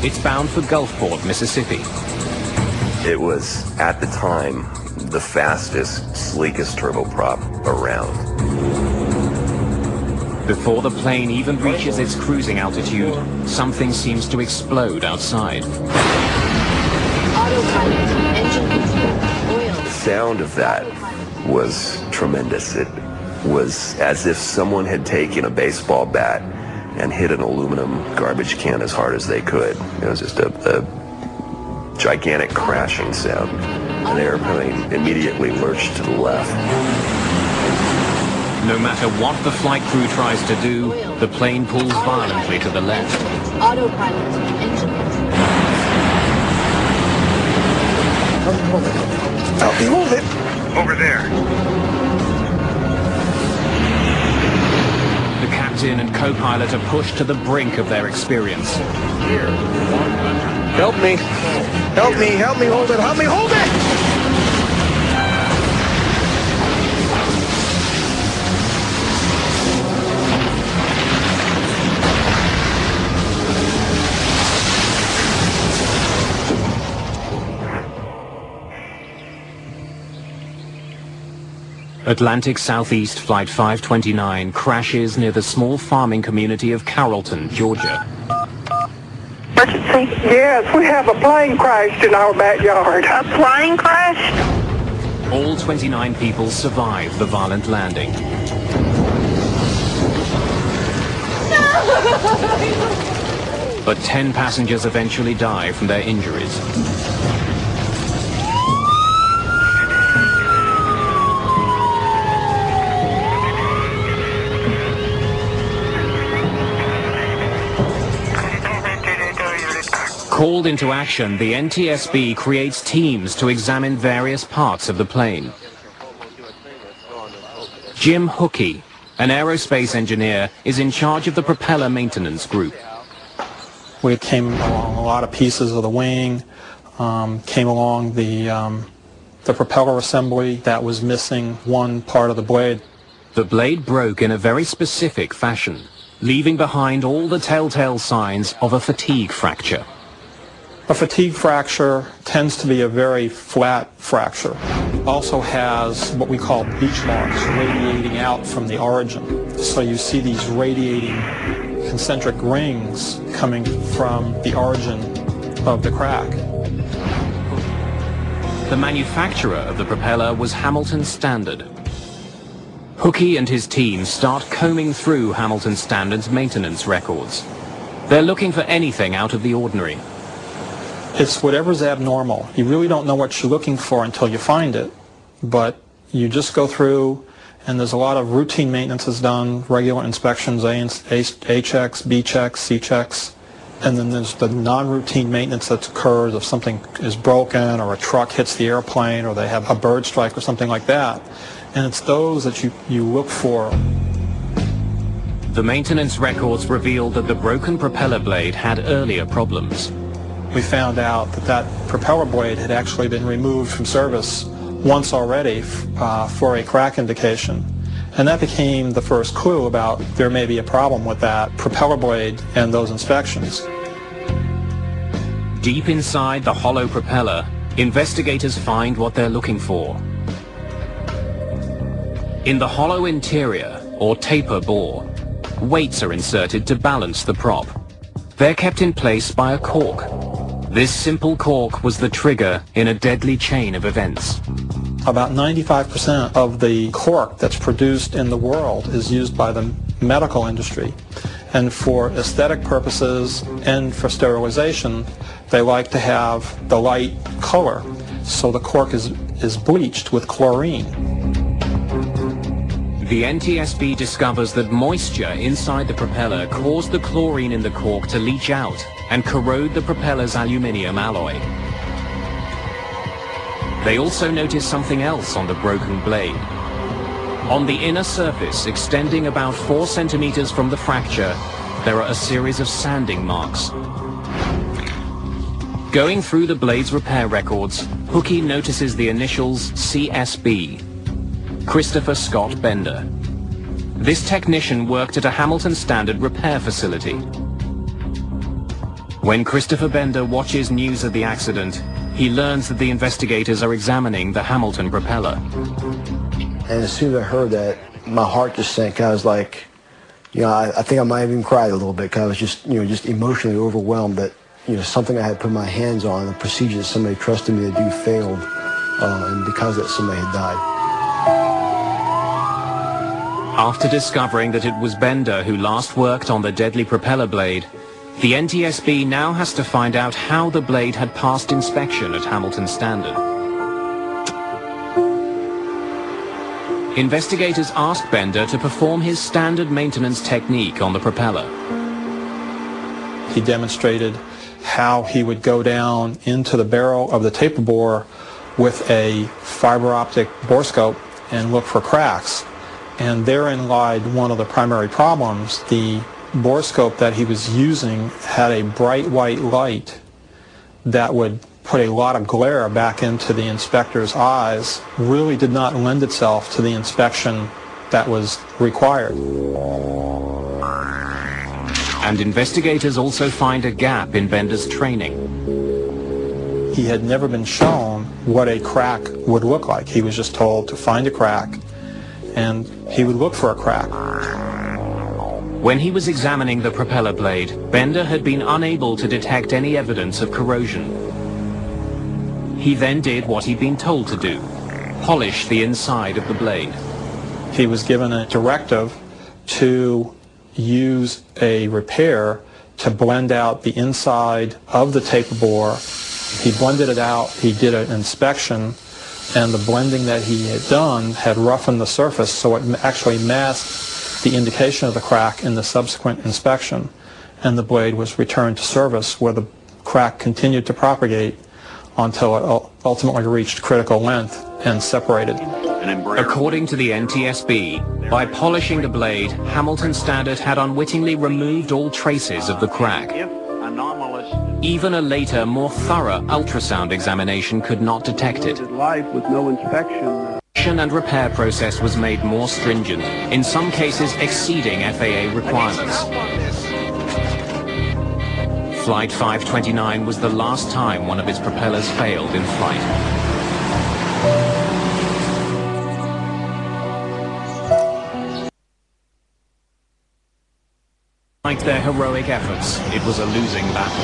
It's bound for Gulfport, Mississippi. It was, at the time, the fastest, sleekest turboprop around. Before the plane even reaches its cruising altitude, something seems to explode outside. Autopilot, engine control, oil. The sound of that was tremendous. It was as if someone had taken a baseball bat and hit an aluminum garbage can as hard as they could. It was just a gigantic crashing sound. And the airplane immediately lurched to the left. No matter what the flight crew tries to do, the plane pulls violently to the left. Autopilot, engine control. Help me hold it. Over there. The captain and co-pilot are pushed to the brink of their experience. Here. Help me. Help me. Help me hold it. Help me hold it! Atlantic Southeast Flight 529 crashes near the small farming community of Carrollton, Georgia. Emergency? Yes, we have a plane crashed in our backyard. A plane crashed? All 29 people survive the violent landing. But 10 passengers eventually die from their injuries. Called into action, the NTSB creates teams to examine various parts of the plane. Jim Hookey, an aerospace engineer, is in charge of the propeller maintenance group. We came along a lot of pieces of the wing, came along the propeller assembly that was missing one part of the blade. The blade broke in a very specific fashion, leaving behind all the telltale signs of a fatigue fracture. A fatigue fracture tends to be a very flat fracture. It also has what we call beach marks radiating out from the origin. So you see these radiating concentric rings coming from the origin of the crack. The manufacturer of the propeller was Hamilton Standard. Hookey and his team start combing through Hamilton Standard's maintenance records. They're looking for anything out of the ordinary. It's whatever's abnormal. You really don't know what you're looking for until you find it, but you just go through, and there's a lot of routine maintenance is done, regular inspections, A checks, B checks, C checks, and then there's the non-routine maintenance that occurs if something is broken or a truck hits the airplane or they have a bird strike or something like that, and it's those that you look for. The maintenance records revealed that the broken propeller blade had earlier problems. We found out that that propeller blade had actually been removed from service once already for a crack indication. And that became the first clue about there may be a problem with that propeller blade and those inspections. Deep inside the hollow propeller, investigators find what they're looking for. In the hollow interior, or taper bore, weights are inserted to balance the prop. They're kept in place by a cork. This simple cork was the trigger in a deadly chain of events. About 95% of the cork that's produced in the world is used by the medical industry. And for aesthetic purposes and for sterilization, they like to have the light color. So the cork is bleached with chlorine. The NTSB discovers that moisture inside the propeller caused the chlorine in the cork to leach out and corrode the propeller's aluminium alloy. They also notice something else on the broken blade. On the inner surface, extending about 4 centimeters from the fracture, there are a series of sanding marks. Going through the blade's repair records, Hookey notices the initials CSB. Christopher Scott Bender. This technician worked at a Hamilton Standard repair facility. When Christopher Bender watches news of the accident, he learns that the investigators are examining the Hamilton propeller. And as soon as I heard that, my heart just sank. I was like, I think I might have even cried a little bit because I was just emotionally overwhelmed that, something I had put my hands on, a procedure that somebody trusted me to do failed, and because of that, somebody had died. After discovering that it was Bender who last worked on the deadly propeller blade, the NTSB now has to find out how the blade had passed inspection at Hamilton Standard. Investigators asked Bender to perform his standard maintenance technique on the propeller. He demonstrated how he would go down into the barrel of the taper bore with a fiber optic borescope and look for cracks. And therein lied one of the primary problems. The borescope that he was using had a bright white light that would put a lot of glare back into the inspector's eyes, really did not lend itself to the inspection that was required. And investigators also find a gap in Bender's training. He had never been shown what a crack would look like. He was just told to find a crack, and he would look for a crack. When he was examining the propeller blade, Bender had been unable to detect any evidence of corrosion. He then did what he'd been told to do: polish the inside of the blade. He was given a directive to use a repair to blend out the inside of the taper bore. He blended it out, he did an inspection, and the blending that he had done had roughened the surface, so it actually masked the indication of the crack in the subsequent inspection, and the blade was returned to service, where the crack continued to propagate until it ultimately reached critical length and separated. According to the NTSB, by polishing the blade, Hamilton Standard had unwittingly removed all traces of the crack. Even a later, more thorough ultrasound examination could not detect it. Life with no inspection. And repair process was made more stringent, in some cases exceeding FAA requirements. Flight 529 was the last time one of its propellers failed in flight. Despite their heroic efforts, it was a losing battle.